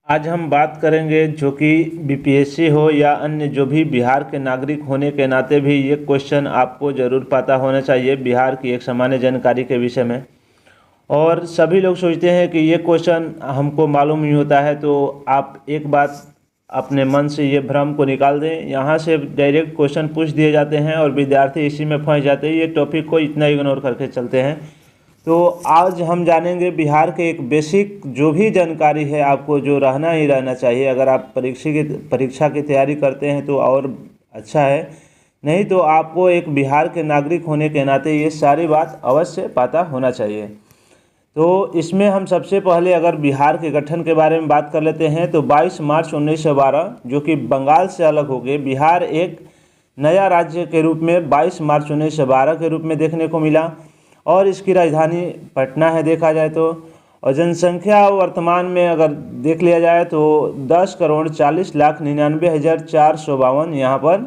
आज हम बात करेंगे जो कि बीपीएससी हो या अन्य जो भी बिहार के नागरिक होने के नाते भी ये क्वेश्चन आपको ज़रूर पता होना चाहिए बिहार की एक सामान्य जानकारी के विषय में। और सभी लोग सोचते हैं कि ये क्वेश्चन हमको मालूम नहीं होता है, तो आप एक बात अपने मन से ये भ्रम को निकाल दें। यहाँ से डायरेक्ट क्वेश्चन पूछ दिए जाते हैं और विद्यार्थी इसी में फंस जाते हैं, ये टॉपिक को इतना इग्नोर करके चलते हैं। तो आज हम जानेंगे बिहार के एक बेसिक जो भी जानकारी है आपको जो रहना ही रहना चाहिए। अगर आप परीक्षा की तैयारी करते हैं तो और अच्छा है, नहीं तो आपको एक बिहार के नागरिक होने के नाते ये सारी बात अवश्य पता होना चाहिए। तो इसमें हम सबसे पहले अगर बिहार के गठन के बारे में बात कर लेते हैं तो 22 मार्च 1912 जो कि बंगाल से अलग हो गए, बिहार एक नया राज्य के रूप में 22 मार्च 1912 के रूप में देखने को मिला। और इसकी राजधानी पटना है देखा जाए तो। और जनसंख्या वर्तमान में अगर देख लिया जाए तो 10,40,99,452 यहाँ पर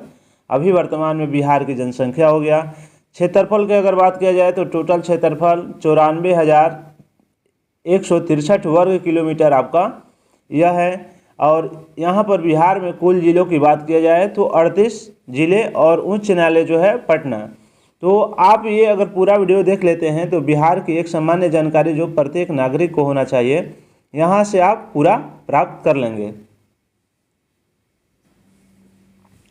अभी वर्तमान में बिहार की जनसंख्या हो गया। क्षेत्रफल की अगर बात किया जाए तो टोटल क्षेत्रफल 94,163 वर्ग किलोमीटर आपका यह है। और यहाँ पर बिहार में कुल जिलों की बात किया जाए तो 38 जिले और उच्च न्यायालय जो है पटना। तो आप ये अगर पूरा वीडियो देख लेते हैं तो बिहार की एक सामान्य जानकारी जो प्रत्येक नागरिक को होना चाहिए, यहाँ से आप पूरा प्राप्त कर लेंगे।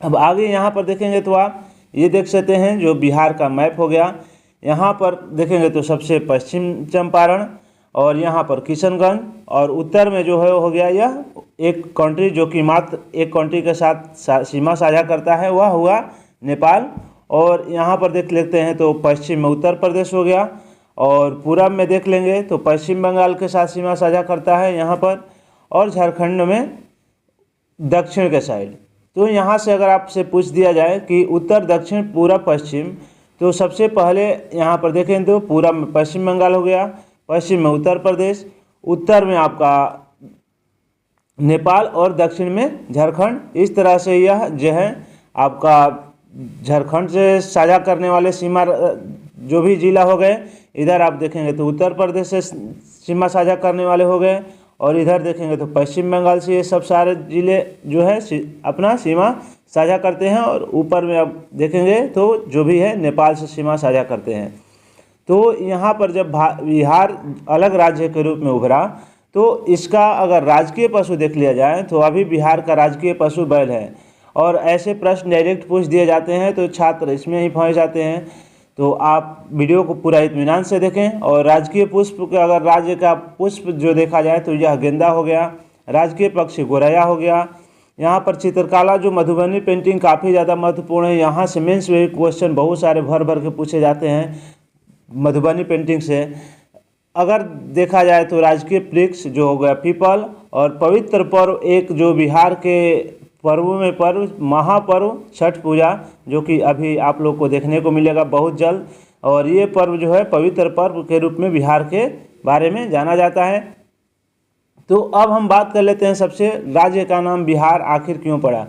अब आगे यहाँ पर देखेंगे तो आप ये देख सकते हैं जो बिहार का मैप हो गया। यहाँ पर देखेंगे तो सबसे पश्चिम चंपारण और यहाँ पर किशनगंज, और उत्तर में जो है हो गया यह एक कंट्री जो कि मात्र एक कंट्री के साथ सीमा साझा करता है, वह हुआ नेपाल। और यहाँ पर देख लेते हैं तो पश्चिम में उत्तर प्रदेश हो गया, और पूरब में देख लेंगे तो पश्चिम बंगाल के साथ सीमा साझा करता है यहाँ पर, और झारखंड में दक्षिण के साइड। तो यहाँ से अगर आपसे पूछ दिया जाए कि उत्तर दक्षिण पूरब पश्चिम, तो सबसे पहले यहाँ पर देखें तो पूरब में पश्चिम बंगाल हो गया, पश्चिम में उत्तर प्रदेश, उत्तर में आपका नेपाल और दक्षिण में झारखंड। इस तरह से यह जो है आपका झारखंड से साझा करने वाले सीमा जो भी जिला हो गए, इधर आप देखेंगे तो उत्तर प्रदेश से सीमा साझा करने वाले हो गए, और इधर देखेंगे तो पश्चिम बंगाल से ये सब सारे जिले जो है अपना सीमा साझा करते हैं। और ऊपर में आप देखेंगे तो जो भी है नेपाल से सीमा साझा करते हैं। तो यहाँ पर जब बिहार अलग राज्य के रूप में उभरा तो इसका अगर राजकीय पशु देख लिया जाए तो अभी बिहार का राजकीय पशु बैल है। और ऐसे प्रश्न डायरेक्ट पूछ दिए जाते हैं तो छात्र इसमें ही फंस जाते हैं। तो आप वीडियो को पूरा इत्मीनान से देखें। और राजकीय पुष्प का अगर राज्य का पुष्प जो देखा जाए तो यह गेंदा हो गया, राजकीय पक्षी गोरैया हो गया। यहाँ पर चित्रकला जो मधुबनी पेंटिंग काफ़ी ज़्यादा महत्वपूर्ण है, यहाँ से मेंस में क्वेश्चन बहुत सारे भर भर के पूछे जाते हैं मधुबनी पेंटिंग से। अगर देखा जाए तो राजकीय वृक्ष जो हो गया पीपल, और पवित्र पर्व एक जो बिहार के पर्वों में पर्व महापर्व छठ पूजा जो कि अभी आप लोग को देखने को मिलेगा बहुत जल्द। और ये पर्व जो है पवित्र पर्व के रूप में बिहार के बारे में जाना जाता है। तो अब हम बात कर लेते हैं सबसे राज्य का नाम बिहार आखिर क्यों पड़ा।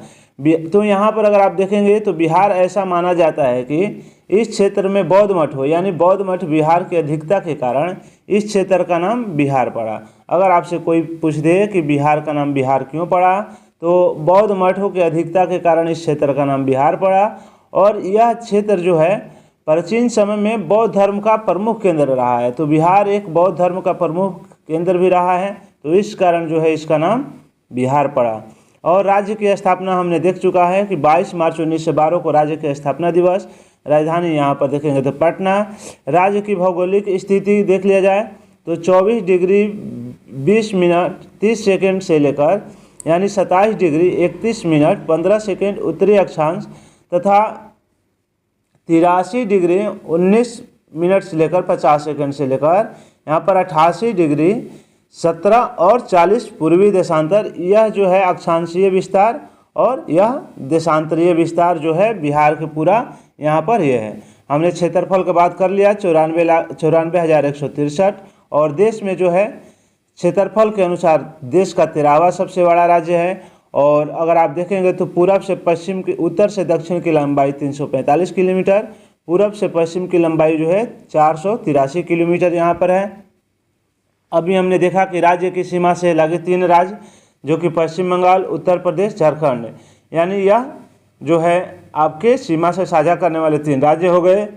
तो यहाँ पर अगर आप देखेंगे तो बिहार ऐसा माना जाता है कि इस क्षेत्र में बौद्ध मठ हो, यानी बौद्ध मठ बिहार की अधिकता के कारण इस क्षेत्र का नाम बिहार पड़ा। अगर आपसे कोई पूछ दे कि बिहार का नाम बिहार क्यों पड़ा, तो बौद्ध मठों की अधिकता के कारण इस क्षेत्र का नाम बिहार पड़ा। और यह क्षेत्र जो है प्राचीन समय में बौद्ध धर्म का प्रमुख केंद्र रहा है। तो बिहार एक बौद्ध धर्म का प्रमुख केंद्र भी रहा है, तो इस कारण जो है इसका नाम बिहार पड़ा। और राज्य की स्थापना हमने देख चुका है कि 22 मार्च 1912 को राज्य की स्थापना दिवस। राजधानी यहाँ पर देखेंगे तो पटना। राज्य की भौगोलिक स्थिति देख लिया जाए तो 24 डिग्री 20 मिनट 30 सेकेंड से लेकर यानी 27 डिग्री 31 मिनट 15 सेकेंड उत्तरी अक्षांश तथा 83 डिग्री 19 मिनट से लेकर 50 सेकेंड से लेकर यहाँ पर 88 डिग्री 17 और 40 पूर्वी देशांतर, यह जो है अक्षांशीय विस्तार और यह देशांतरीय विस्तार जो है बिहार के पूरा यहाँ पर यह है। हमने क्षेत्रफल की बात कर लिया 94,163। और देश में जो है क्षेत्रफल के अनुसार देश का 13वां सबसे बड़ा राज्य है। और अगर आप देखेंगे तो पूरब से पश्चिम की उत्तर से दक्षिण की लंबाई 345 किलोमीटर, पूरब से पश्चिम की लंबाई जो है 483 किलोमीटर यहाँ पर है। अभी हमने देखा कि राज्य की सीमा से लगे 3 राज्य जो कि पश्चिम बंगाल, उत्तर प्रदेश, झारखंड, यानी यह जो है आपके सीमा से साझा करने वाले 3 राज्य हो गए।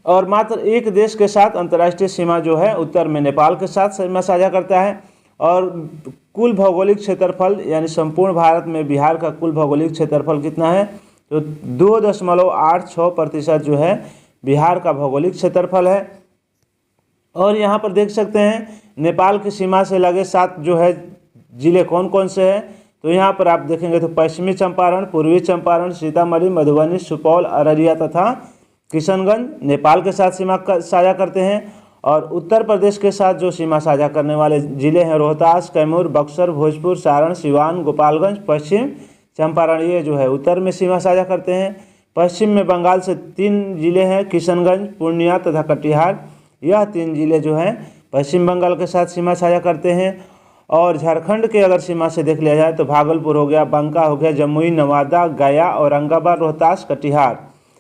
और मात्र एक देश के साथ अंतर्राष्ट्रीय सीमा जो है उत्तर में नेपाल के साथ सीमा साझा करता है। और कुल भौगोलिक क्षेत्रफल यानी संपूर्ण भारत में बिहार का कुल भौगोलिक क्षेत्रफल कितना है, तो 2.86% जो है बिहार का भौगोलिक क्षेत्रफल है। और यहाँ पर देख सकते हैं नेपाल की सीमा से लगे 7 जो है जिले कौन कौन से हैं, तो यहाँ पर आप देखेंगे तो पश्चिमी चंपारण, पूर्वी चंपारण, सीतामढ़ी, मधुबनी, सुपौल, अररिया तथा किशनगंज नेपाल के साथ सीमा साझा करते हैं। और उत्तर प्रदेश के साथ जो सीमा साझा करने वाले जिले हैं रोहतास, कैमूर, बक्सर, भोजपुर, सारण, सिवान, गोपालगंज, पश्चिम चंपारण, ये जो है उत्तर में सीमा साझा करते हैं। पश्चिम में बंगाल से 3 जिले हैं, किशनगंज, पूर्णिया तथा कटिहार, यह 3 जिले जो हैं पश्चिम बंगाल के साथ सीमा साझा करते हैं। और झारखंड के अगर सीमा से देख लिया जाए तो भागलपुर हो गया, बांका हो गया, जमुई, नवादा, गया, औरंगाबाद, रोहतास, कटिहार,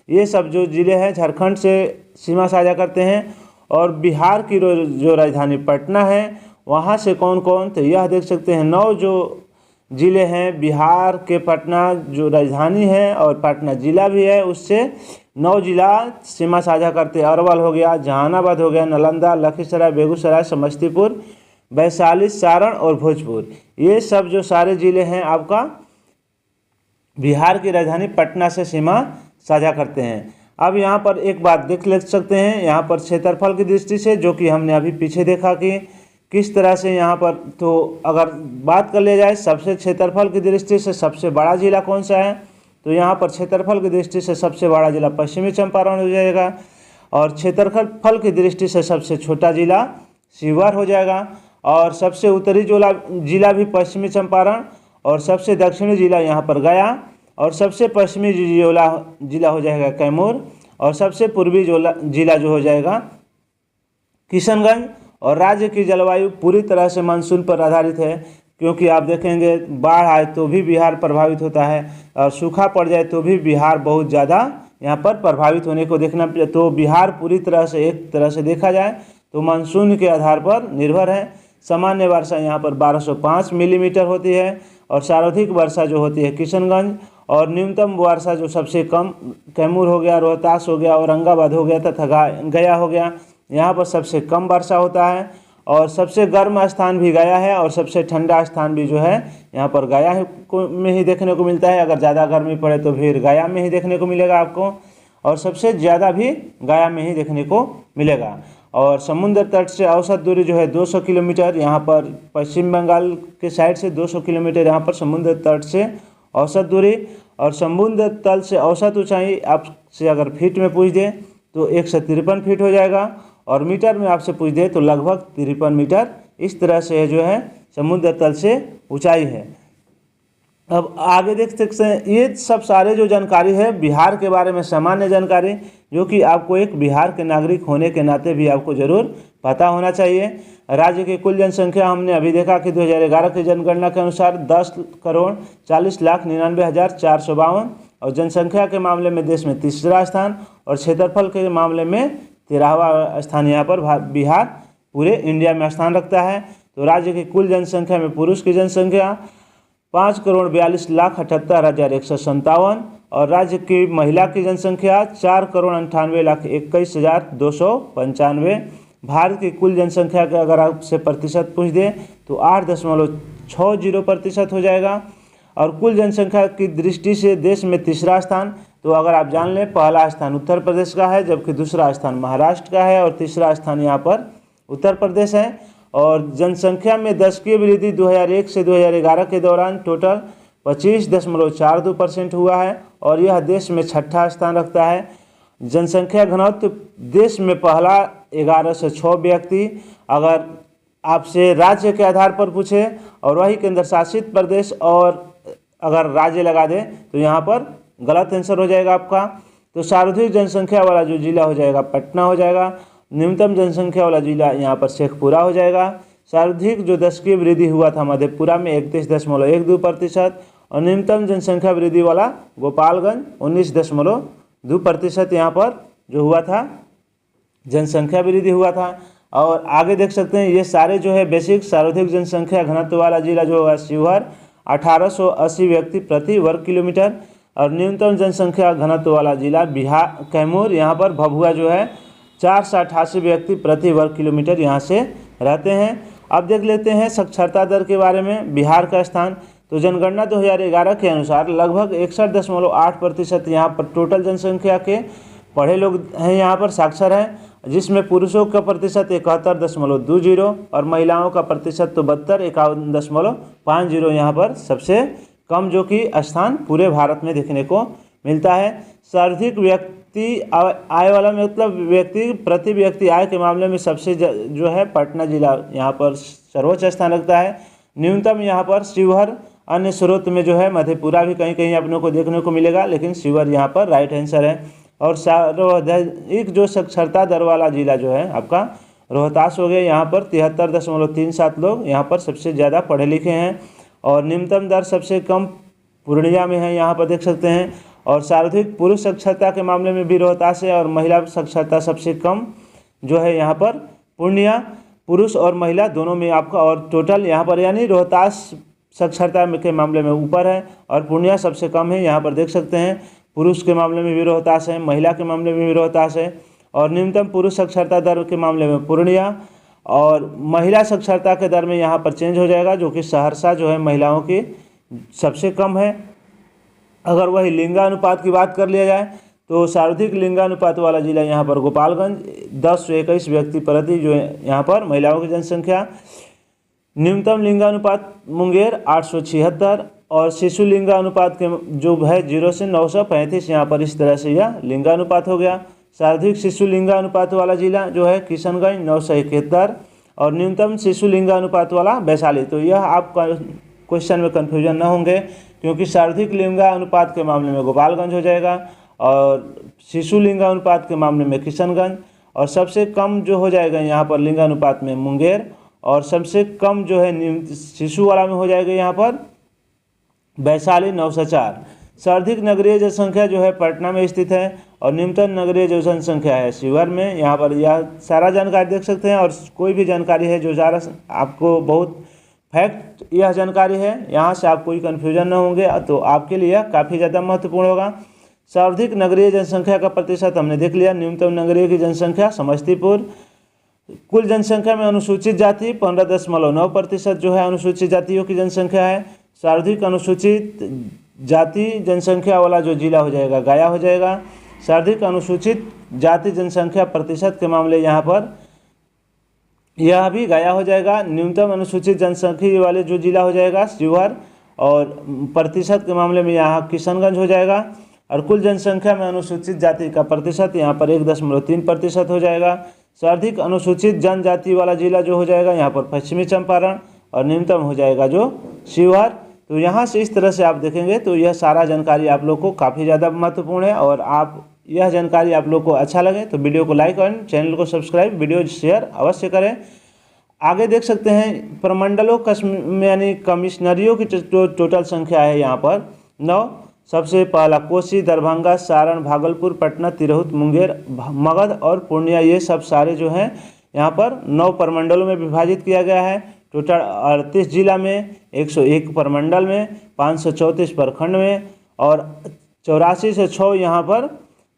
ये सब जो जिले हैं झारखंड से सीमा साझा करते हैं। और बिहार की जो राजधानी पटना है वहाँ से कौन कौन, तो यह देख सकते हैं 9 जो जिले हैं बिहार के, पटना जो राजधानी है और पटना जिला भी है, उससे 9 जिला सीमा साझा करते हैं। अरवल हो गया, जहानाबाद हो गया, नालंदा, लखीसराय, बेगूसराय, समस्तीपुर, वैशाली, सारण और भोजपुर, ये सब जो सारे जिले हैं आपका बिहार की राजधानी पटना से सीमा साझा करते हैं। अब यहाँ पर एक बात देख ले सकते हैं, यहाँ पर क्षेत्रफल की दृष्टि से, जो कि हमने अभी पीछे देखा कि किस तरह से यहाँ पर, तो अगर बात कर लिया जाए सबसे क्षेत्रफल की दृष्टि से सबसे बड़ा जिला कौन सा है, तो यहाँ पर क्षेत्रफल की दृष्टि से सबसे बड़ा जिला पश्चिमी चंपारण हो जाएगा। और क्षेत्रफल की दृष्टि से सबसे छोटा जिला शिवहर हो जाएगा। और सबसे उत्तरी जिला भी पश्चिमी चंपारण, और सबसे दक्षिणी जिला यहाँ पर गया, और सबसे पश्चिमी जिला हो जाएगा कैमूर, और सबसे पूर्वी जिला जो हो जाएगा किशनगंज। और राज्य की जलवायु पूरी तरह से मानसून पर आधारित है, क्योंकि आप देखेंगे बाढ़ आए तो भी बिहार प्रभावित होता है, और सूखा पड़ जाए तो भी बिहार बहुत ज़्यादा यहाँ पर प्रभावित होने को देखना। तो बिहार पूरी तरह से, एक तरह से देखा जाए तो मानसून के आधार पर निर्भर है। सामान्य वर्षा यहाँ पर 1205 मिलीमीटर होती है, और सर्वाधिक वर्षा जो होती है किशनगंज, और न्यूनतम वर्षा जो सबसे कम कैमूर हो गया, रोहतास हो गया, औरंगाबाद हो गया तथा गया हो गया, यहाँ पर सबसे कम वर्षा होता है। और सबसे गर्म स्थान भी गया है, और सबसे ठंडा स्थान भी जो है यहाँ पर गया में ही देखने को मिलता है। अगर ज़्यादा गर्मी पड़े तो फिर गया में ही देखने को मिलेगा आपको, और सबसे ज़्यादा भी गया में ही देखने को मिलेगा। और समुद्र तट से औसत दूरी जो है 200 किलोमीटर, यहाँ पर पश्चिम बंगाल के साइड से 200 किलोमीटर यहाँ पर समुद्र तट से औसत दूरी। और समुद्र तल से औसत ऊंचाई आपसे अगर फीट में पूछ दे तो 153 फीट हो जाएगा, और मीटर में आपसे पूछ दे तो लगभग 53 मीटर। इस तरह से जो है समुद्र तल से ऊंचाई है। अब आगे देख सकते हैं, ये सब सारे जो जानकारी है बिहार के बारे में, सामान्य जानकारी, जो कि आपको एक बिहार के नागरिक होने के नाते भी आपको जरूर पता होना चाहिए। राज्य की कुल जनसंख्या हमने अभी देखा कि 2011 की जनगणना के अनुसार 10,40,99,452, और जनसंख्या के मामले में देश में तीसरा स्थान, और क्षेत्रफल के मामले में 13वां स्थान यहाँ पर बिहार पूरे इंडिया में स्थान रखता है। तो राज्य की कुल जनसंख्या में पुरुष की जनसंख्या 5,42,78,157, और राज्य की महिला की जनसंख्या 4,98,21,295। भारत की कुल जनसंख्या के अगर आपसे प्रतिशत पूछ दे तो 8.60% हो जाएगा। और कुल जनसंख्या की दृष्टि से देश में तीसरा स्थान, तो अगर आप जान लें पहला स्थान उत्तर प्रदेश का है, जबकि दूसरा स्थान महाराष्ट्र का है, और तीसरा स्थान यहाँ पर उत्तर प्रदेश है। और जनसंख्या में दशकीय वृद्धि 2001 से 2011 के दौरान टोटल 25.42% हुआ है, और यह देश में छठा स्थान रखता है। जनसंख्या घनत्व देश में पहला 11 से 6 व्यक्ति। अगर आपसे राज्य के आधार पर पूछे और वही केंद्र शासित प्रदेश और अगर राज्य लगा दे तो यहाँ पर गलत आंसर हो जाएगा आपका। तो सर्वाधिक जनसंख्या वाला जो जिला हो जाएगा पटना हो जाएगा। न्यूनतम जनसंख्या वाला जिला यहाँ पर शेखपुरा हो जाएगा। सर्वाधिक जो दशकीय वृद्धि हुआ था मधेपुरा में 31.12%, और न्यूनतम जनसंख्या वृद्धि वाला गोपालगंज 19.2% यहाँ पर जो हुआ था जनसंख्या वृद्धि हुआ था। और आगे देख सकते हैं ये सारे जो है बेसिक सर्वाधिक जनसंख्या घनत्व वाला जिला जो है शिवहर 1880 व्यक्ति प्रति वर्ग किलोमीटर, और न्यूनतम जनसंख्या घनत्व वाला जिला बिहार कैमूर, यहाँ पर भभुआ जो है 488 व्यक्ति प्रति वर्ग किलोमीटर यहाँ से रहते हैं। अब देख लेते हैं साक्षरता दर के बारे में। बिहार का स्थान, तो जनगणना 2011 के अनुसार लगभग 61.8% यहाँ पर टोटल जनसंख्या के पढ़े लोग हैं, यहाँ पर साक्षर हैं, जिसमें पुरुषों का प्रतिशत 71.20 और महिलाओं का प्रतिशत तो 51.50 यहाँ पर सबसे कम जो कि स्थान पूरे भारत में देखने को मिलता है। सर्वाधिक व्यक्ति आय वाला मतलब व्यक्ति प्रति व्यक्ति आय के मामले में सबसे जो है पटना जिला यहाँ पर सर्वोच्च स्थान रखता है। न्यूनतम यहाँ पर शिवहर, अन्य स्रोत में जो है मधेपुरा भी कहीं कहीं अपनों को देखने को मिलेगा, लेकिन शिवहर यहाँ पर राइट आंसर है। और सर्वाधिक जो साक्षरता दर वाला जिला जो है आपका रोहतास हो गया, यहाँ पर 73.37 लोग यहाँ पर सबसे ज़्यादा पढ़े लिखे हैं। और निम्नतम दर सबसे कम पूर्णिया में है, यहाँ पर देख सकते हैं। और सर्वाधिक पुरुष साक्षरता के मामले में भी रोहतास है, और महिला साक्षरता सबसे कम जो है यहाँ पर पूर्णिया, पुरुष और महिला दोनों में आपका। और टोटल यहाँ पर यानी रोहतास साक्षरता के मामले में ऊपर है और पूर्णिया सबसे कम है, यहाँ पर देख सकते हैं। पुरुष के मामले में भी रोहतास है, महिला के मामले में भी रोहतास है। और न्यूनतम पुरुष साक्षरता दर के मामले में पूर्णिया, और महिला साक्षरता के दर में यहाँ पर चेंज हो जाएगा, जो कि सहरसा जो है महिलाओं की सबसे कम है। अगर वही लिंगानुपात की बात कर लिया जाए तो सर्वाधिक लिंगानुपात वाला जिला यहाँ पर गोपालगंज 1021 व्यक्ति प्रति जो है यहाँ पर महिलाओं की जनसंख्या। न्यूनतम लिंगानुपात मुंगेर 876, और शिशु लिंगानुपात के जो है 0 से 935 यहाँ पर इस तरह से यह लिंगानुपात हो गया। सर्वाधिक शिशु लिंगानुपात वाला जिला जो है किशनगंज 971, और न्यूनतम शिशु लिंगानुपात वाला वैशाली। तो यह आपका क्वेश्चन में कन्फ्यूजन न होंगे, क्योंकि सर्वाधिक लिंगानुपात के मामले में गोपालगंज हो जाएगा, और शिशु लिंगानुपात के मामले में किशनगंज, और सबसे कम जो हो जाएगा यहाँ पर लिंगानुपात में मुंगेर, और सबसे कम जो है शिशु वाला में हो जाएगा यहाँ पर वैशाली 904। सर्वाधिक नगरीय जनसंख्या जो है पटना में स्थित है, और न्यूनतम नगरीय जो जनसंख्या है शिवहर में। यहाँ पर यह सारा जानकारी देख सकते हैं, और कोई भी जानकारी है जो ज़्यादा आपको बहुत फैक्ट यह जानकारी है, यहाँ से आप कोई कन्फ्यूजन न होंगे, तो आपके लिए काफ़ी ज़्यादा महत्वपूर्ण होगा। सर्वाधिक नगरीय जनसंख्या का प्रतिशत हमने देख लिया। न्यूनतम नगरीय की जनसंख्या समस्तीपुर। कुल जनसंख्या में अनुसूचित जाति 15.9% जो है अनुसूचित जातियों की जनसंख्या है। सर्वाधिक अनुसूचित जाति जनसंख्या वाला जो जिला हो जाएगा गया हो जाएगा। सर्वाधिक अनुसूचित जाति जनसंख्या प्रतिशत के मामले यहाँ पर यह भी गया हो जाएगा। न्यूनतम अनुसूचित जनसंख्या वाले जो जिला हो जाएगा शिवहर, और प्रतिशत के मामले में यहाँ किशनगंज हो जाएगा। और कुल जनसंख्या में अनुसूचित जाति का प्रतिशत यहाँ पर 1.3% हो जाएगा। सर्वाधिक अनुसूचित जनजाति वाला जिला जो हो जाएगा यहाँ पर पश्चिमी चंपारण, और न्यूनतम हो जाएगा जो शिवहर। तो यहाँ से इस तरह से आप देखेंगे तो यह सारा जानकारी आप लोग को काफ़ी ज़्यादा महत्वपूर्ण है, और आप यह जानकारी आप लोग को अच्छा लगे तो वीडियो को लाइक करें, चैनल को सब्सक्राइब, वीडियो शेयर अवश्य करें। आगे देख सकते हैं प्रमंडलों यानी कमिश्नरियों की टोटल संख्या है यहाँ पर 9। सबसे पहला कोसी, दरभंगा, सारण, भागलपुर, पटना, तिरहुत, मुंगेर, मगध और पूर्णिया, ये सब सारे जो हैं यहाँ पर 9 प्रमंडलों में विभाजित किया गया है। टोटल 38 जिला में, 101 प्रमंडल में, 534 प्रखंड में, और 84 से 6 यहाँ पर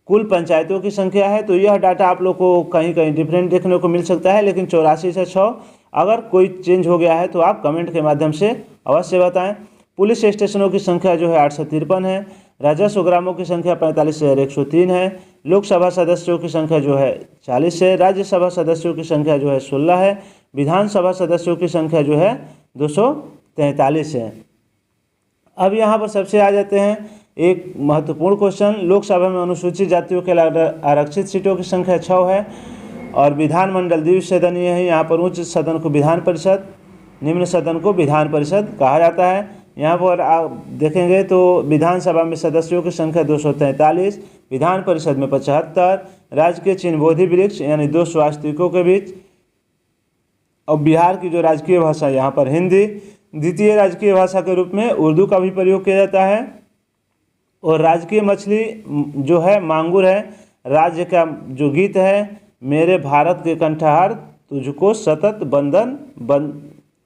कुल पंचायतों की संख्या है। तो यह डाटा आप लोग को कहीं कहीं डिफरेंट देखने को मिल सकता है, लेकिन 84 से 6 अगर कोई चेंज हो गया है तो आप कमेंट के माध्यम से अवश्य बताएं। पुलिस स्टेशनों की संख्या जो है 853 है। राजस्व ग्रामों की संख्या 45,103 है। लोकसभा सदस्यों की संख्या जो है 40 है। राज्यसभा सदस्यों की संख्या जो है 16 है। विधानसभा सदस्यों की संख्या जो है 243 है। अब यहाँ पर सबसे आ जाते हैं एक महत्वपूर्ण क्वेश्चन। लोकसभा में अनुसूचित जातियों के आरक्षित सीटों की संख्या 6 है, और विधानमंडल द्विसदनीय है। यहाँ पर उच्च सदन को विधान परिषद, निम्न सदन को विधान परिषद कहा जाता है। यहाँ पर आप देखेंगे तो विधानसभा में सदस्यों की संख्या 243, विधान परिषद में 75, राजकीय चिन्ह बोधि वृक्ष यानी 2 स्वास्तिकों के बीच, और बिहार की जो राजकीय भाषा यहाँ पर हिंदी, द्वितीय राजकीय भाषा के रूप में उर्दू का भी प्रयोग किया जाता है, और राजकीय मछली जो है मांगुर है। राज्य का जो गीत है मेरे भारत के कंठहार तुझको सतत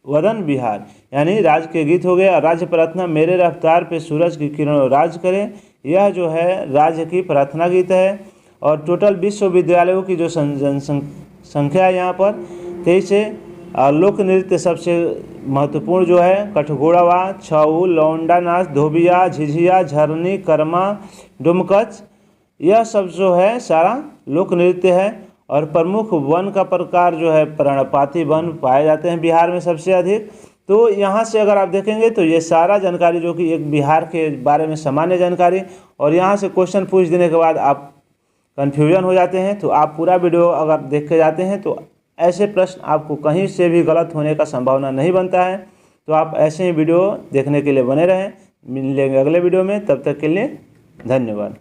वदन बिहार, यानी राज के गीत हो गए। और राज्य प्रार्थना, मेरे रफ्तार पे सूरज की किरणों राज करें, यह जो है राज्य की प्रार्थना गीत है। और टोटल विश्वविद्यालयों की जो संख्या है यहाँ पर 23 है। लोक नृत्य सबसे महत्वपूर्ण जो है कठघोड़ावा, छऊ, लौंडा नाच, धोबिया, झिझिया, झरनी, कर्मा, डुमकच, यह सब जो है सारा लोक नृत्य है। और प्रमुख वन का प्रकार जो है पर्णपाती वन पाए जाते हैं बिहार में सबसे अधिक। तो यहाँ से अगर आप देखेंगे तो ये सारा जानकारी जो कि एक बिहार के बारे में सामान्य जानकारी, और यहाँ से क्वेश्चन पूछ देने के बाद आप कन्फ्यूजन हो जाते हैं। तो आप पूरा वीडियो अगर देख के जाते हैं तो ऐसे प्रश्न आपको कहीं से भी गलत होने का संभावना नहीं बनता है। तो आप ऐसे ही वीडियो देखने के लिए बने रहें। मिलेंगे अगले वीडियो में, तब तक के लिए धन्यवाद।